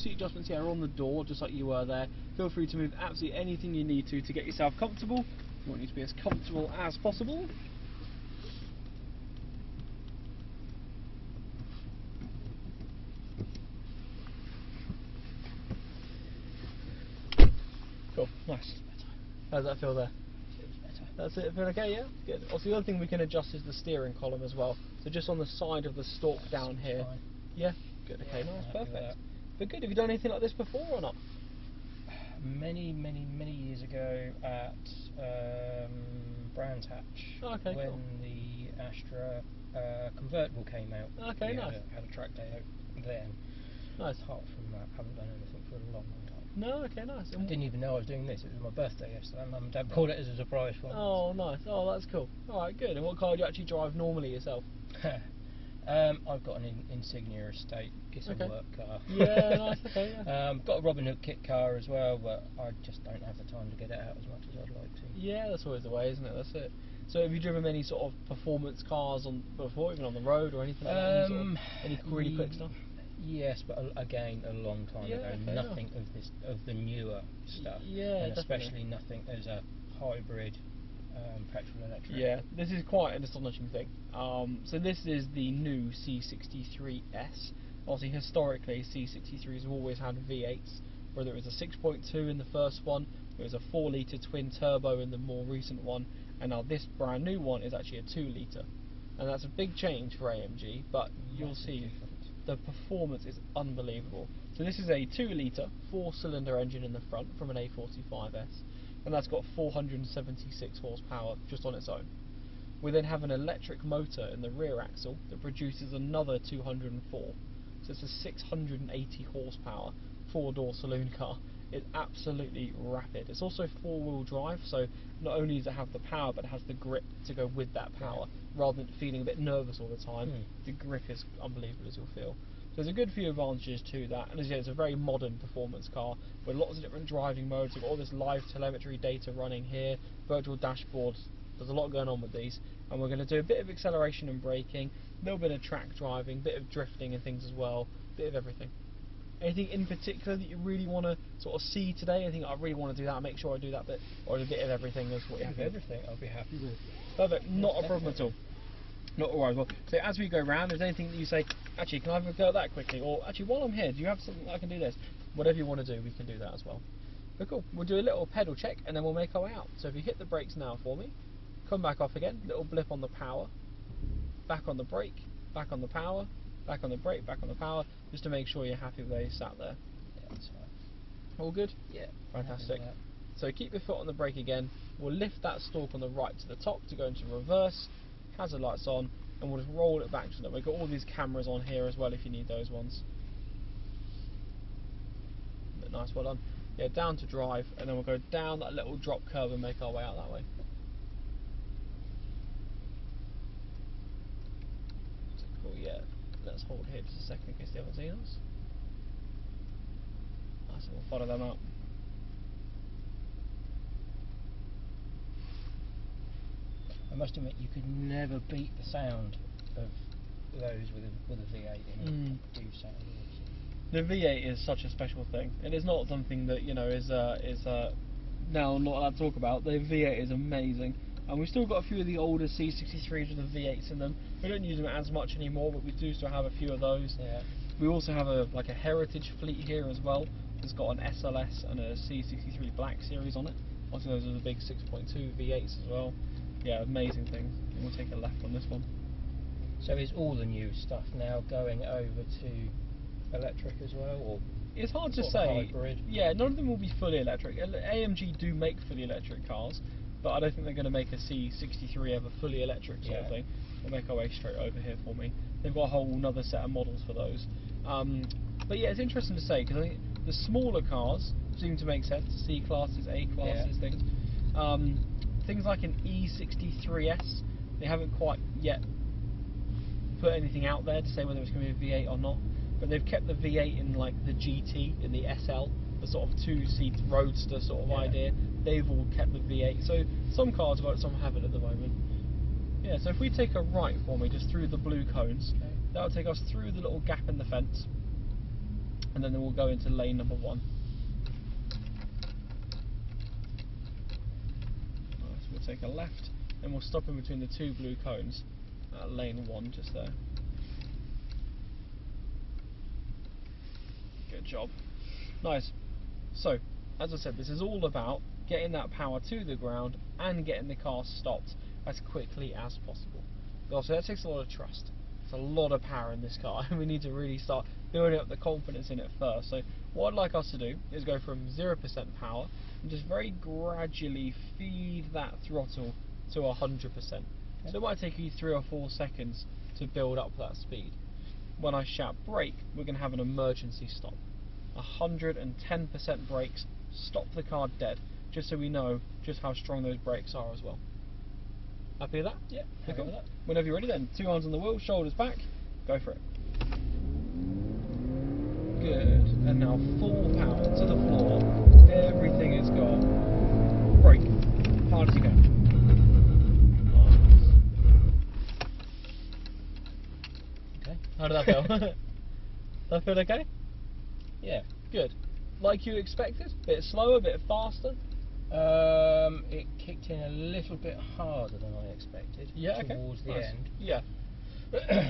seat adjustments here are on the door, just like you were there. Feel free to move absolutely anything you need to get yourself comfortable. We want you to be as comfortable as possible. Cool, nice. How does that feel there? That's it, feel okay, yeah? Good. Also, the other thing we can adjust is the steering column as well. So just on the side of the stalk down here. Fine. Yeah? Good, okay, Yeah, nice, I'm happy with perfect. that. But good, have you done anything like this before or not? Many years ago at Brands Hatch, Okay, when cool. the Astra convertible came out. Okay, we nice. had a track day out then. Nice. Apart from that, haven't done anything for a long time. No, okay, nice. I didn't even know I was doing this. It was my birthday yesterday. Mum and Dad bought it as a surprise for me. Oh, nice. Oh, that's cool. Alright, good. And what car do you actually drive normally yourself? I've got an Insignia Estate. It's Okay. a work car. Yeah, nice, okay. Yeah. Got a Robin Hood kit car as well, but I just don't have the time to get it out as much as I'd like to. Yeah, that's always the way, isn't it? That's it. So have you driven many sort of performance cars on before, even on the road or anything like that? Any really quick stuff? Yes, but again, a long time Yeah, ago. fair Nothing of the newer stuff, yeah, and definitely. especially nothing as a hybrid petrol electric. Yeah, this is quite an astonishing thing. So this is the new C63 S. Obviously, historically, C63s have always had V8s, whether it was a 6.2 in the first one, it was a 4-litre twin turbo in the more recent one, and now this brand new one is actually a 2-litre. And that's a big change for AMG, but you'll see the performance is unbelievable. So this is a 2-litre 4-cylinder engine in the front from an A45S, and that's got 476 horsepower just on its own. We then have an electric motor in the rear axle that produces another 204, so it's a 680 horsepower 4-door saloon car. It's absolutely rapid. It's also 4-wheel drive, so not only does it have the power, but it has the grip to go with that power. Rather than feeling a bit nervous all the time, the grip is unbelievable, as you'll feel. So there's a good few advantages to that, and as you know, it's a very modern performance car with lots of different driving modes. We've got all this live telemetry data running here, virtual dashboards. There's a lot going on with these, and we're going to do a bit of acceleration and braking, a little bit of track driving, a bit of drifting and things as well, a bit of everything. Anything in particular that you really want to sort of see today? I think I really want to do that, make sure I do that bit, or a bit of everything is what you have. Everything I'll be happy with. Perfect, not a problem at all. Not alright. Well, so as we go round, if there's anything that you say, actually, can I have a go at that quickly? Or actually, while I'm here, do you have something that I can do this? Whatever you want to do, we can do that as well. But cool. We'll do a little pedal check and then we'll make our way out. So if you hit the brakes now for me, come back off again, little blip on the power, back on the brake, back on the power, back on the brake, back on the power, just to make sure you're happy with where you sat there. Yeah, that's fine. All good? Yeah. Fantastic. So keep your foot on the brake again. We'll lift that stalk on the right to the top to go into reverse. Hazard lights on, and we'll just roll it back to them. We've got all these cameras on here as well if you need those ones. But nice, well done. Yeah, down to drive, and then we'll go down that little drop curve and make our way out that way. So cool, yeah. Let's hold here just a second in case they haven't seen us. Nice, we'll follow them up. I must admit, you could never beat the sound of those with a V8 in it. Do sound awesome. The V8 is such a special thing, and it's not something that is now not allowed to talk about. The V8 is amazing, and we've still got a few of the older C63s with the V8s in them. We don't use them as much anymore, but we do still have a few of those. Yeah. We also have a heritage fleet here as well. It's got an SLS and a C63 Black Series on it. Also, those are the big 6.2 V8s as well. Yeah, amazing things. And we'll take a left on this one. So is all the new stuff now going over to electric as well, or it's hard to sort say. of hybrid? Yeah, none of them will be fully electric. AMG do make fully electric cars, but I don't think they're going to make a C63 ever fully electric sort of thing. We'll make our way straight over here for me. They've got a whole another set of models for those. But yeah, it's interesting to say because I think the smaller cars seem to make sense. C classes, A classes, things. Things like an E63S, they haven't quite yet put anything out there to say whether it's going to be a V8 or not, but they've kept the V8 in like the GT, in the SL, the sort of 2-seat roadster sort of idea. They've all kept the V8, so some cars have got it, some haven't at the moment. Yeah, so if we take a right for me, just through the blue cones, that'll take us through the little gap in the fence, and then we'll go into lane number 1. Nice. We'll take a left, and we'll stop in between the 2 blue cones at lane 1, just there. Good job. Nice. So, as I said, this is all about getting that power to the ground and getting the car stopped as quickly as possible. Also, that takes a lot of trust. It's a lot of power in this car, and we need to really start building up the confidence in it first. So what I'd like us to do is go from 0% power and just very gradually feed that throttle to 100%. So it might take you 3 or 4 seconds to build up that speed. When I shout brake, we're going to have an emergency stop. 110% brakes, stop the car dead, just so we know just how strong those brakes are as well. Happy with that? Yeah, happy with that. Whenever you're ready then, 2 hands on the wheel, shoulders back, go for it. Good, and now full power to the floor, everything is gone. Brake, hard as you can. Okay. How did that feel? That feel okay? Yeah. Good. Like you expected? Bit slower, bit faster? It kicked in a little bit harder than I expected. Yeah, okay. Towards the Nice. end. Yeah.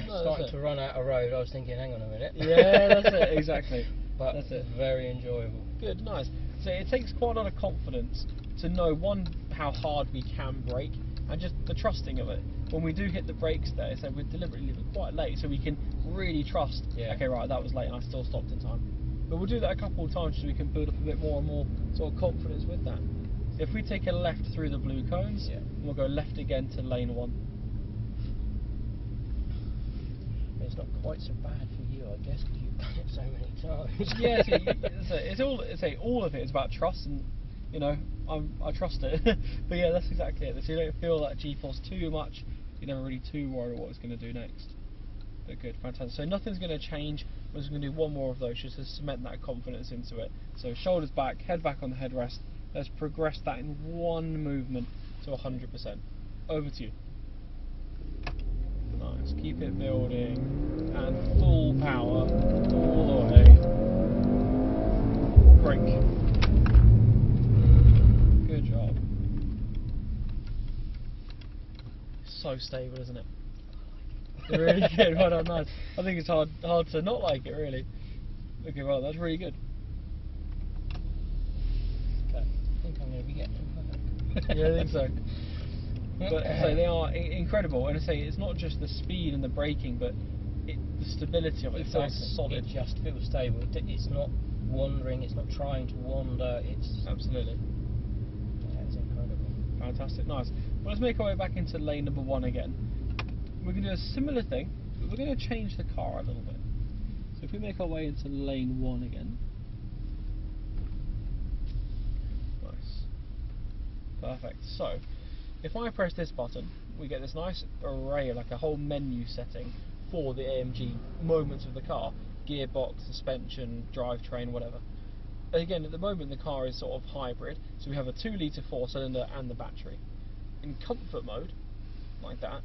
Starting to run out of road, I was thinking, hang on a minute. Yeah, that's it, exactly. But that's it. Very enjoyable. Good, nice. So it takes quite a lot of confidence to know, one, how hard we can brake, and just the trusting of it. When we do hit the brakes there, so we deliberately leave it quite late, so we can really trust, okay, right, that was late and I still stopped in time. But we'll do that a couple of times so we can build up a bit more and more sort of confidence with that. If we take a left through the blue cones, we'll go left again to lane 1. It's not quite so bad for you, I guess, because you've done it so many times. Yeah, it's all of it is about trust, and you know, I trust it. But yeah, that's exactly it. So you don't feel that G-force too much. You're never really too worried what it's going to do next. But good, fantastic. So nothing's going to change. We're just going to do one more of those just to cement that confidence into it. So shoulders back, head back on the headrest. Let's progress that in one movement to 100%. Over to you. Nice. Keep it building and full power all the way. Brake. Good job. So stable, isn't it? Really good. Well done, nice. I think it's hard to not like it, really. Okay, well, that's really good. Okay, I think I'm going to be getting them. Yeah, I think so. But so they are incredible, and I say it's not just the speed and the braking, but the stability of it. It feels solid. It just feels stable. It's not wandering. It's not trying to wander. It's absolutely. Yeah, it's incredible. Fantastic, nice. Well, let's make our way back into lane number 1 again. We're going to do a similar thing, but we're going to change the car a little bit. So if we make our way into lane 1 again. Nice. Perfect. So, if I press this button, we get this nice array, like a whole menu setting for the AMG moments of the car. Gearbox, suspension, drivetrain, whatever. And again, at the moment the car is sort of hybrid, so we have a 2-litre 4-cylinder and the battery. In comfort mode, like that,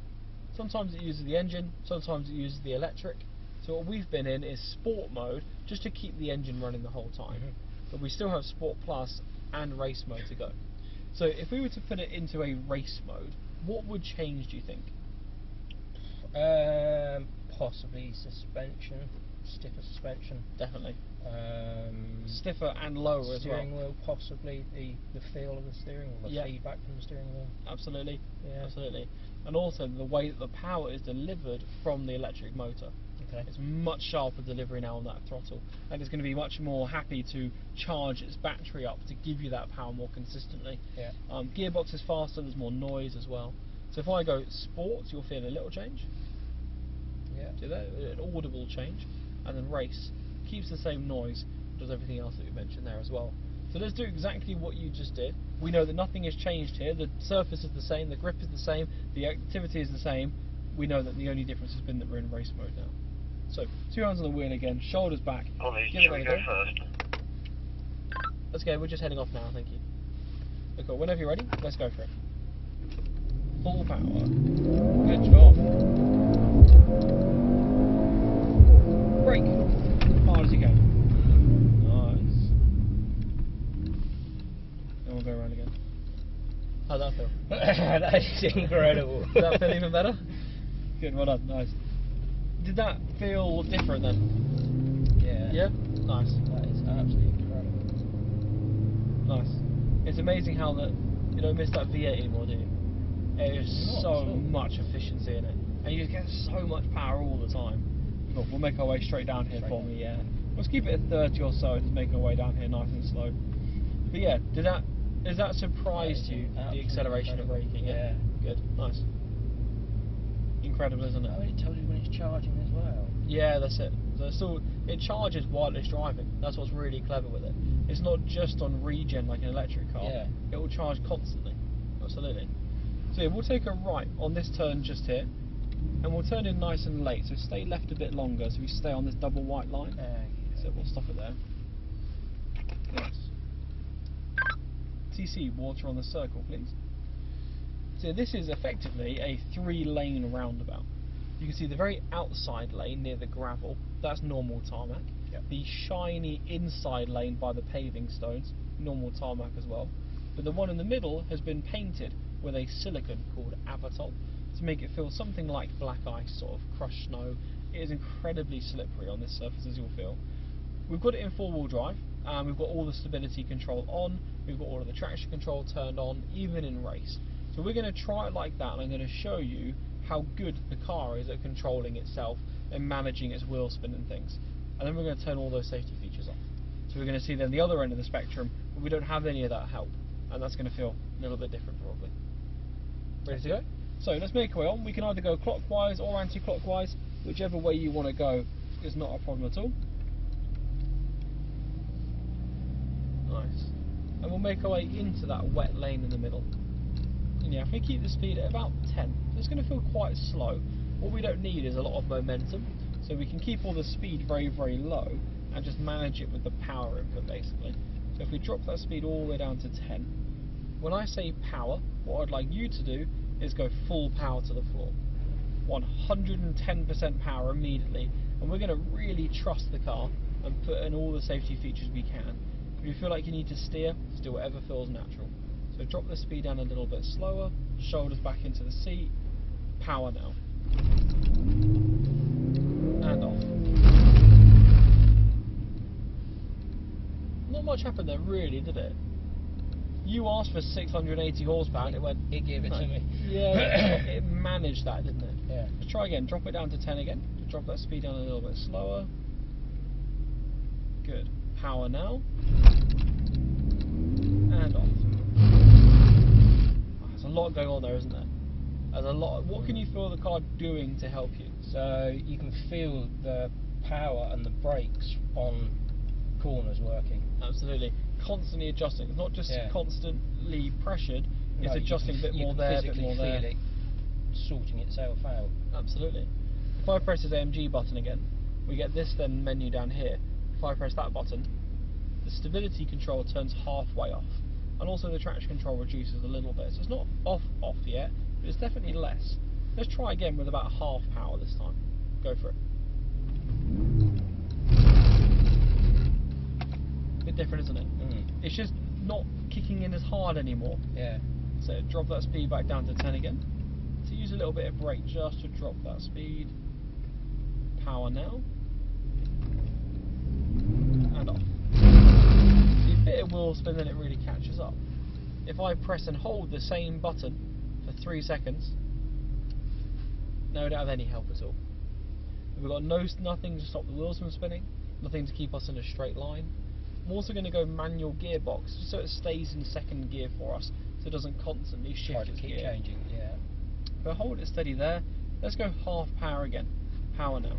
sometimes it uses the engine, sometimes it uses the electric. So what we've been in is sport mode, just to keep the engine running the whole time. But we still have sport plus and race mode to go. So if we were to put it into a race mode, what would change, do you think? Possibly suspension, stiffer suspension. Definitely. Stiffer and lower as well. Steering wheel, possibly the feel of the steering wheel, the feedback from the steering wheel. Absolutely. Yeah. Absolutely. And also the way that the power is delivered from the electric motor. Okay. It's much sharper delivery now on that throttle, and it's going to be much more happy to charge its battery up to give you that power more consistently. Yeah. Gearbox is faster, there's more noise as well. So if I go sport, you'll feel a little change. Yeah. See that? An audible change. And then race keeps the same noise, does everything else that we mentioned there as well. So let's do exactly what you just did. We know that nothing has changed here. The surface is the same, the grip is the same, the activity is the same. We know that the only difference has been that we're in race mode now. So, 2 hands on the wheel again, shoulders back. Give it go first. Let's go, we're just heading off now, thank you. Okay, whenever you're ready, let's go for it. Full power. Good job. Brake. Hard as you can. go around again. How'd that feel? That is incredible. Did that feel even better? Good, well done, nice. Did that feel different then? Yeah. Yeah? Nice. That is absolutely incredible. Nice. It's amazing how that you don't miss that V8 anymore, do you? There's Not so at all. much efficiency in it, and you just get so much power all the time. Cool. We'll make our way straight down here Straight for down. me. Yeah. Let's keep it at 30 or so and just make our way down here nice and slow. But yeah, has that surprised That is you? The absolutely acceleration and incredible. braking. Yeah. Good. Nice. Incredible, isn't it? Oh, it tells you when it's charging as well. Yeah, that's it. So it charges while it's driving. That's what's really clever with it. It's not just on regen like an electric car. Yeah. It will charge constantly. Absolutely. So yeah, we'll take a right on this turn just here, and we'll turn in nice and late. So stay left a bit longer, so we stay on this double white line. So we'll stop it there. Nice. TC, water on the circle, please. So this is effectively a 3-lane roundabout. You can see the very outside lane near the gravel, that's normal tarmac. Yep. The shiny inside lane by the paving stones, normal tarmac as well. But the one in the middle has been painted with a silicone called Avatol to make it feel something like black ice, sort of crushed snow. It is incredibly slippery on this surface, as you'll feel. We've got it in 4-wheel drive, we've got all the stability control on, we've got all of the traction control turned on, even in race. So we're going to try it like that, and I'm going to show you how good the car is at controlling itself and managing its wheel spin and things. And then we're going to turn all those safety features off. So we're going to see then the other end of the spectrum, but we don't have any of that help, and that's going to feel a little bit different probably. Ready to go? So let's make our way on. We can either go clockwise or anti-clockwise, whichever way you want to go is not a problem at all. Nice. And we'll make our way into that wet lane in the middle. And yeah, if we keep the speed at about 10, so it's going to feel quite slow. What we don't need is a lot of momentum, so we can keep all the speed very, very low and just manage it with the power input basically. So if we drop that speed all the way down to 10, when I say power, what I'd like you to do is go full power to the floor. 110% power immediately, and we're going to really trust the car and put in all the safety features we can. If you feel like you need to steer, just do whatever feels natural. So drop the speed down a little bit slower, shoulders back into the seat, power now. And off. Not much happened there really, did it? You asked for 680 horsepower and it went... It gave it to me. Yeah, it managed that, didn't it? Yeah. Let's try again, drop it down to 10 again. Drop that speed down a little bit slower. Good. Power now. And off. There's a lot going on there, isn't there? There's a lot. What can you feel the car doing to help you? So you can feel the power and the brakes on corners working. Absolutely. Constantly adjusting. It's not just constantly pressured, it's adjusting a bit more there, a bit more there. You can physically feel it sorting itself out. Absolutely. If I press this AMG button again, we get this then menu down here. If I press that button, the stability control turns halfway off, and also the traction control reduces a little bit. So it's not off yet, but it's definitely less. Let's try again with about half power this time. Go for it. Bit different, isn't it? It's just not kicking in as hard anymore. Yeah. So drop that speed back down to 10 again. So use a little bit of brake just to drop that speed. Power now. And off. See, a bit of wheel spin then it really catches up. If I press and hold the same button for 3 seconds, no, we don't have any help at all. We've got nothing to stop the wheels from spinning, nothing to keep us in a straight line. I'm also going to go manual gearbox, just so it stays in second gear for us, so it doesn't constantly shift its keep gear. changing, yeah. But hold it steady there. Let's go half power again. Power now.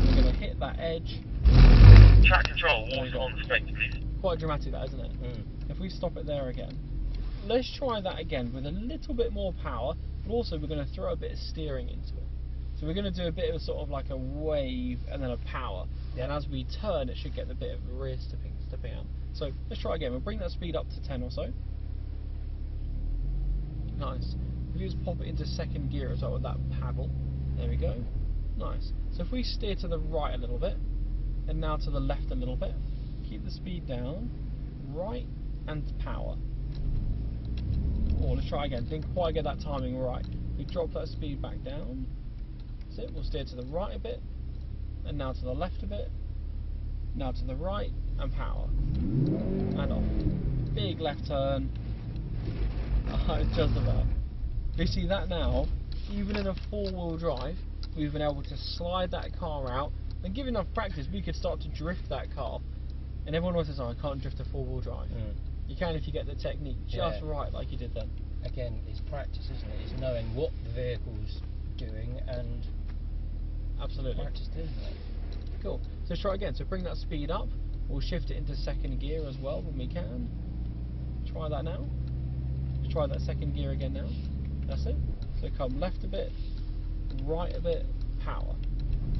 We're going to hit that edge. Track control, water on the space, please. Quite dramatic that, isn't it? If we stop it there again. Let's try that again with a little bit more power, but also we're going to throw a bit of steering into it. So we're going to do a bit of sort of like a wave and then a power. Yeah. And as we turn, it should get a bit of rear stepping out. So let's try again. We'll bring that speed up to 10 or so. Nice. If you just pop it into second gear as well with that paddle. There we go. Nice. So if we steer to the right a little bit, and now to the left a little bit, keep the speed down, right, and power. Oh, let's try again. Didn't quite get that timing right. We drop that speed back down. That's it. We'll steer to the right a bit, and now to the left a bit. Now to the right, and power. And off. Big left turn. Just about. You see that now, even in a four-wheel drive, we've been able to slide that car out, and given enough practice, we could start to drift that car. And everyone always says, oh, I can't drift a four-wheel drive. You can if you get the technique just right, like you did then. Again, it's practice, isn't it? It's knowing what the vehicle's doing and absolutely practice doing that. Cool. So let's try again. So bring that speed up. We'll shift it into second gear as well when we can. Try that now. Let's try that second gear again now. That's it. So come left a bit, right a bit, power.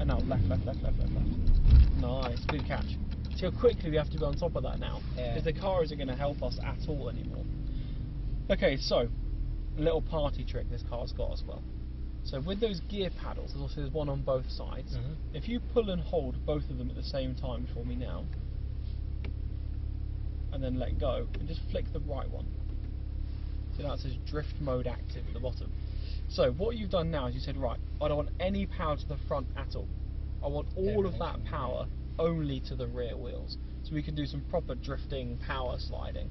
And now left, left, left, left, left, left. Nice, good catch. See how quickly we have to be on top of that now. Because the car isn't going to help us at all anymore. Okay, so a little party trick this car's got as well. So with those gear paddles, there's one on both sides. If you pull and hold both of them at the same time for me now, and then let go, and just flick the right one. So now it says drift mode active at the bottom. So what you've done now is you said, right, I don't want any power to the front at all. I want all of that power only to the rear wheels. So we can do some proper drifting, power sliding.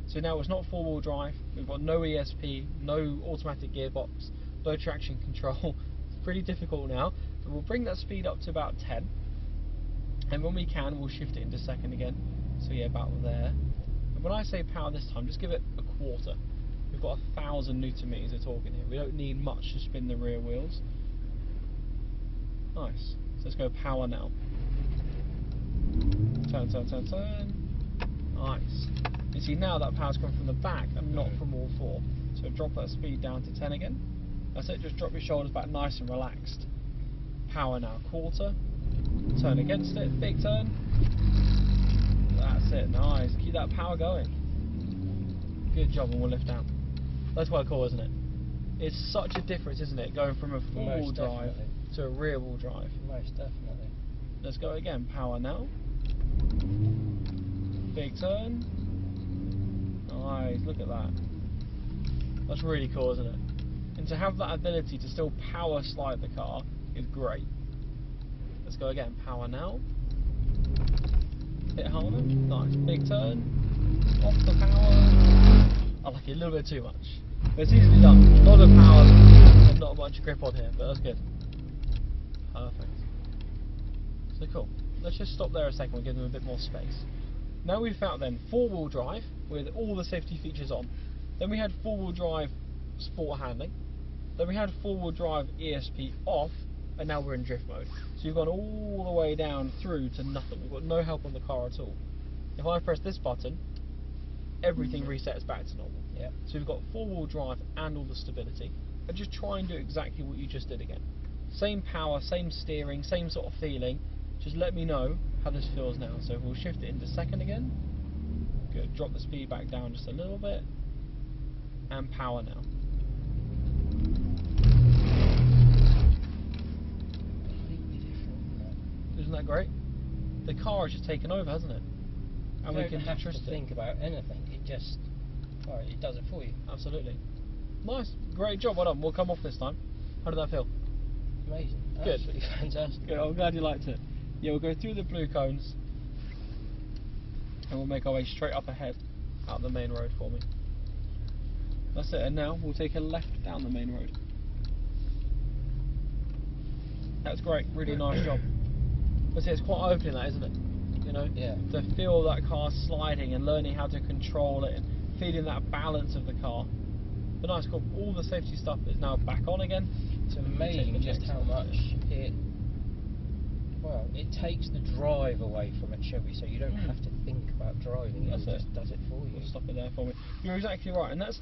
So now it's not four-wheel drive, we've got no ESP, no automatic gearbox, no traction control. It's pretty difficult now, but we'll bring that speed up to about 10, and when we can, we'll shift it into second again. So yeah, about there. And when I say power this time, just give it a quarter. We've got 1,000 Newton meters of torque in here. We don't need much to spin the rear wheels. Nice. So let's go power now. Turn, turn, turn, turn. Nice. You see now that power's come from the back and not from all four. So drop that speed down to 10 again. That's it, just drop your shoulders back nice and relaxed. Power now, quarter. Turn against it, big turn. That's it, nice. Keep that power going. Good job, and we'll lift down. That's quite cool, isn't it? It's such a difference, isn't it? Going from a four-wheel drive to a rear-wheel drive. Most definitely. Let's go again, power now. Big turn. Nice, look at that. That's really cool, isn't it? And to have that ability to still power slide the car is great. Let's go again, power now. Bit harder, nice, big turn. Off the power. I like it a little bit too much. But it's easily done. A lot of power and not much grip on here, but that's good. Perfect. So cool. Let's just stop there a second, we'll give them a bit more space. Now we've found then four-wheel drive with all the safety features on. Then we had four-wheel drive sport handling. Then we had four-wheel drive ESP off, and now we're in drift mode. So you've gone all the way down through to nothing. We've got no help on the car at all. If I press this button, everything resets back to normal. So we've got four-wheel drive and all the stability. And just try and do exactly what you just did again. Same power, same steering, same sort of feeling. Just let me know how this feels now. So we'll shift it into second again. Good. Drop the speed back down just a little bit. And power now. Isn't that great? The car has just taken over, hasn't it? And you don't have to think about anything. It just, it does it for you. Absolutely. Nice, great job. Well done. We'll come off this time. How did that feel? Amazing. Good. Absolutely fantastic. Good. I'm glad you liked it. Yeah, we'll go through the blue cones, and we'll make our way straight up ahead, out the main road for me. That's it. And now we'll take a left down the main road. That's great. Really nice job. But see, it's quite eye-opening, that, isn't it? You know, to feel that car sliding and learning how to control it and feeling that balance of the car. But nice, cool. All the safety stuff is now back on again. It's amazing just how much it takes the drive away from it, shall we say. You don't have to think about driving. It just does it for you. We'll stop it there for me. You're exactly right, and that's,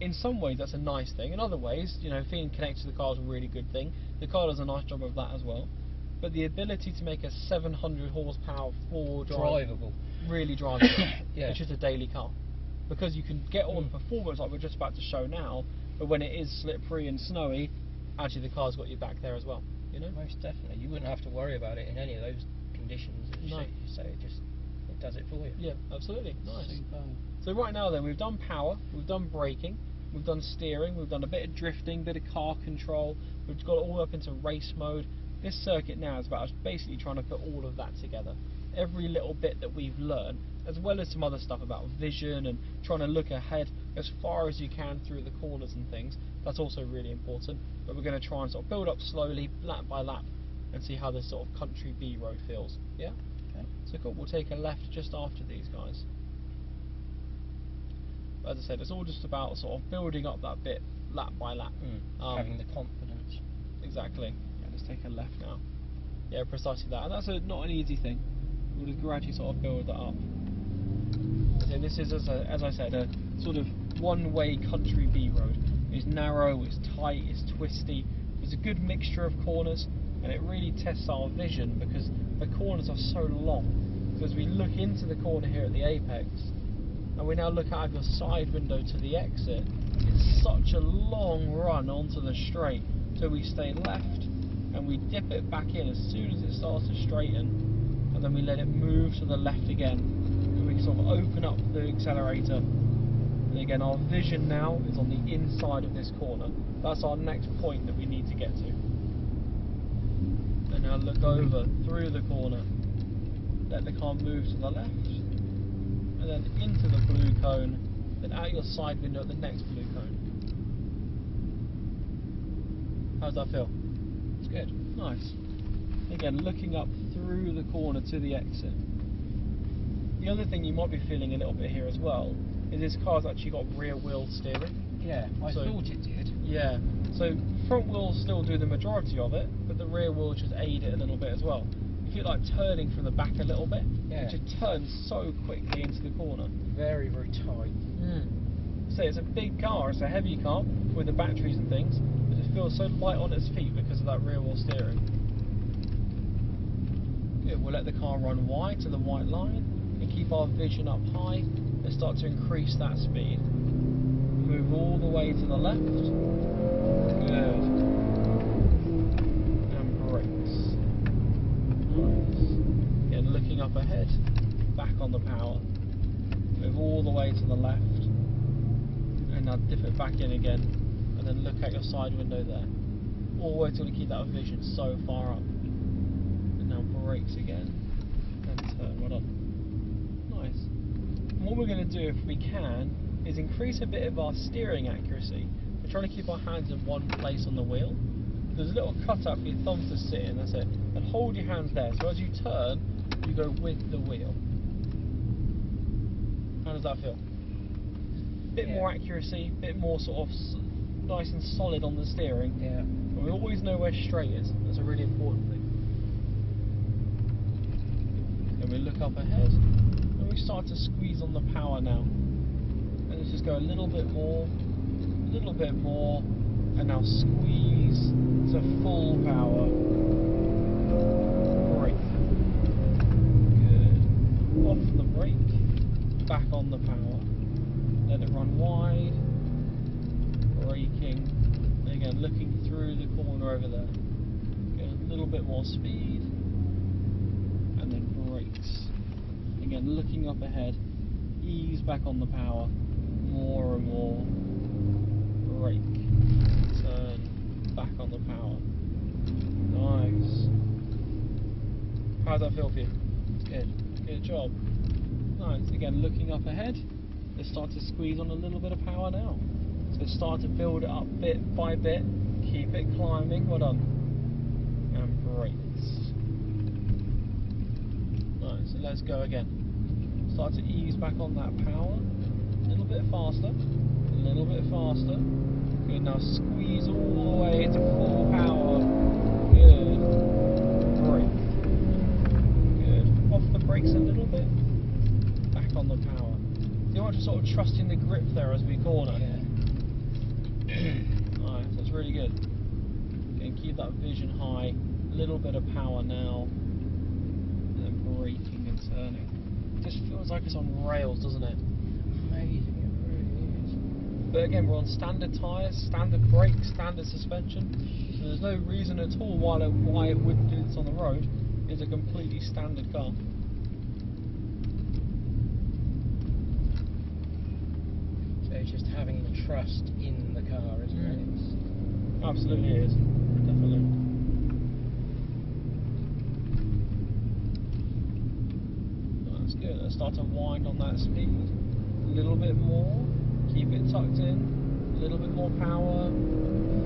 in some ways, that's a nice thing. In other ways, you know, feeling connected to the car is a really good thing. The car does a nice job of that as well. But the ability to make a 700 horsepower four-wheel drive drivable, really drivable. It's just a daily car, because you can get all the performance like we're just about to show now. But when it is slippery and snowy, actually the car's got you back there as well. You know, most definitely. You wouldn't have to worry about it in any of those conditions. So it does it for you. Yeah, absolutely. Nice. Superb. So right now then, we've done power, we've done braking, we've done steering, we've done a bit of drifting, bit of car control, we've got it all up into race mode. This circuit now is about us basically trying to put all of that together. Every little bit that we've learned, as well as some other stuff about vision and trying to look ahead as far as you can through the corners and things, that's also really important. But we're going to try and sort of build up slowly, lap by lap, and see how this sort of country B road feels. Yeah? Okay. So cool, we'll take a left just after these guys. As I said, it's all just about sort of building up that bit lap by lap. Having the confidence. Exactly. Yeah, let's take a left now. Yeah, precisely that. And that's not an easy thing. We'll just gradually sort of build that up. So this is, as I said, a sort of one-way country B road. It's narrow, it's tight, it's twisty. There's a good mixture of corners, and it really tests our vision because the corners are so long. So as we look into the corner here at the apex, and we now look out of your side window to the exit, it's such a long run onto the straight. So we stay left and we dip it back in as soon as it starts to straighten, and then we let it move to the left again. And we sort of open up the accelerator. And again, our vision now is on the inside of this corner. That's our next point that we need to get to. And now look over through the corner. Let the car move to the left. And then into the blue cone, then out your side window at the next blue cone. How's that feel? It's good. Nice. Again, looking up through the corner to the exit. The other thing you might be feeling a little bit here as well is this car's actually got rear wheel steering. Yeah, I thought it did. Yeah, so front wheels still do the majority of it, but the rear wheel just aid it a little bit as well. You feel like turning from the back a little bit. Yeah. It just turns so quickly into the corner. Very, very tight. So it's a big car, it's a heavy car with the batteries and things, but it feels so light on its feet because of that rear wheel steering. Good, we'll let the car run wide to the white line and keep our vision up high and start to increase that speed. Move all the way to the left. Good. And brakes. Nice. Again, looking up ahead, back on the power. Move all the way to the left. And now dip it back in again. And then look at your side window there. All the way till you keep that vision so far up. And now brakes again. And turn. Well done. Nice. And what we're going to do, if we can, is increase a bit of our steering accuracy. We're trying to keep our hands in one place on the wheel. There's a little cutout for your thumbs to sit in, that's it. And hold your hands there, so as you turn, you go with the wheel. How does that feel? Bit more accuracy, bit more sort of nice and solid on the steering. Yeah. And we always know where straight is, that's a really important thing. Then we look up ahead, and we start to squeeze on the power now. And let's just go a little bit more, and now squeeze to full power. Brake. Good. Off the brake, back on the power. Let it run wide. Braking. And again, looking through the corner over there. Get a little bit more speed. And then brakes. Again, looking up ahead. Ease back on the power. More and more. Brake. Turn. Back on the power. Nice. How does that feel for you? Good. Good job. Nice. Again, looking up ahead. Let's start to squeeze on a little bit of power now. So start to build it up bit by bit. Keep it climbing. Well done. And brakes. Nice. So let's go again. Start to ease back on that power. A little bit faster. A little bit faster. Good. Now squeeze all the way to full power. Good. Brake. Good. Off the brakes a little bit. Back on the power. You want to sort of trust in the grip there as we corner. Yeah. Alright, that's really good. And keep that vision high. A little bit of power now. And then braking and turning. It just feels like it's on rails, doesn't it? Amazing, it really is. But again, we're on standard tyres, standard brakes, standard suspension. So there's no reason at all why it wouldn't do this on the road. It's a completely standard car. just having the trust in the car, isn't it? It's, Absolutely it is. Definitely. That's good. Let's start to wind on that speed. A little bit more. Keep it tucked in. A little bit more power.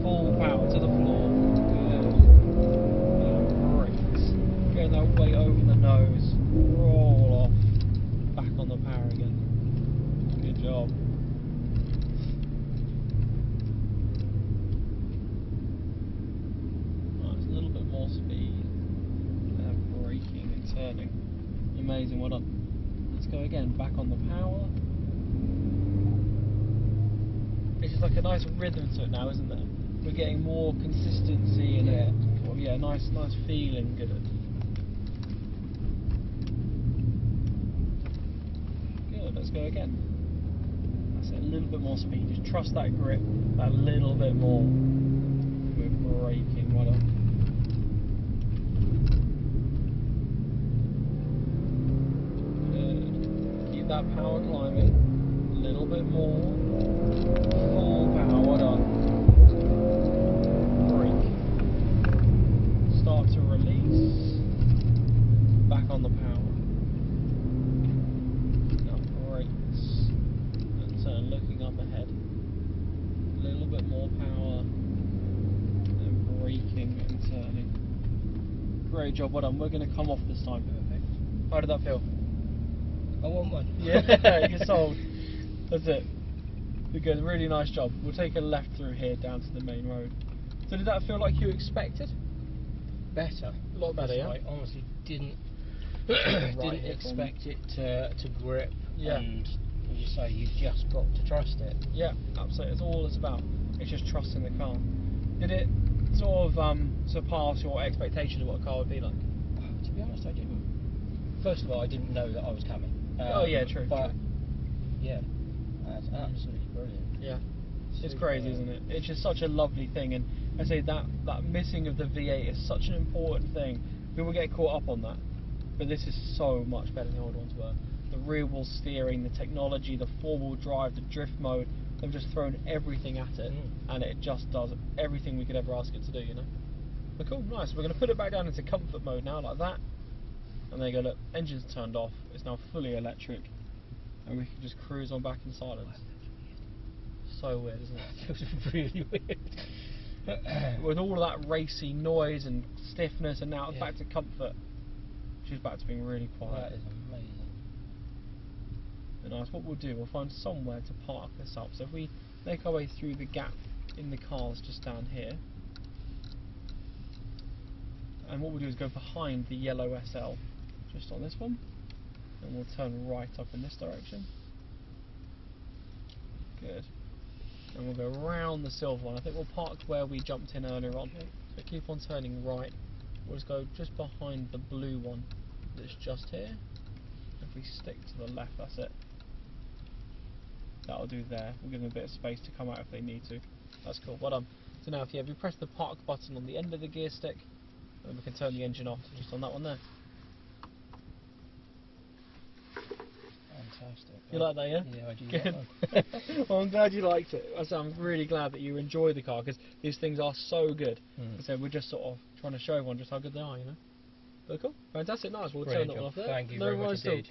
Full power to the floor. Good. Brakes. Getting that weight over the nose. Roll off. Back on the power again. Good job. Nice. A little bit more speed. Braking and turning. Amazing. Well done. Let's go again. Back on the power. It's just like a nice rhythm to it now, isn't there? We're getting more consistency and nice feeling. Good. Good. Let's go again. That's it. A little bit more speed. Just trust that grip. That little bit more. We're braking. Well done. Good. Keep that power climbing. A little bit more. Full power, well done. Brake. Start to release. Back on the power. Now brakes. And turn, looking up ahead. A little bit more power. And braking and turning. Great job, well done. We're going to come off this time. perfect. How did that feel? I want one. Yeah, you're sold. That's it. Good, really nice job. We'll take a left through here down to the main road. So did that feel like you expected? Better. A lot better, yeah? I honestly didn't Right didn't here for expect it to grip. Yeah. And as you say, you just got to trust it. Yeah, absolutely. It's all it's about. It's just trusting the car. Did it sort of surpass your expectation of what a car would be like? To be honest, I didn't. First of all, I didn't know that I was coming. Oh yeah, true. But True. yeah, that's absolutely brilliant. Yeah. It's Super. crazy, isn't it? It's just such a lovely thing, and I say that missing of the V8 is such an important thing. People get caught up on that, but this is so much better than the old ones were. The rear wheel steering, the technology, the four-wheel drive, the drift mode, they've just thrown everything at it, and it just does everything we could ever ask it to do, you know? But cool, nice. We're going to put it back down into comfort mode now, like that. And there you go, look, engine's turned off, it's now fully electric, and we can just cruise on back in silence. So weird, isn't it? It was really weird. With all of that racy noise and stiffness, and now it's Yeah. back to comfort. She's back to being really quiet. That is amazing. And nice. What we'll do, we'll find somewhere to park this up. So if we make our way through the gap in the cars just down here, and what we'll do is go behind the yellow SL, just on this one, and we'll turn right up in this direction. Good. And we'll go round the silver one. I think we'll park where we jumped in earlier on. Okay. So keep on turning right. We'll just go just behind the blue one that's just here. If we stick to the left, that's it. That'll do there. We'll give them a bit of space to come out if they need to. That's cool. Well done. So now if we press the park button on the end of the gear stick, and we can turn the engine off just on that one there. Fantastic. You like that, yeah? Yeah, I do. Good. Well, I'm glad you liked it. I'm really glad that you enjoy the car, because these things are so good. So we're just sort of trying to show everyone just how good they are, you know. But cool, fantastic, nice. We'll turn Brilliant that one off job. there. Thank you No very much worries at all. indeed.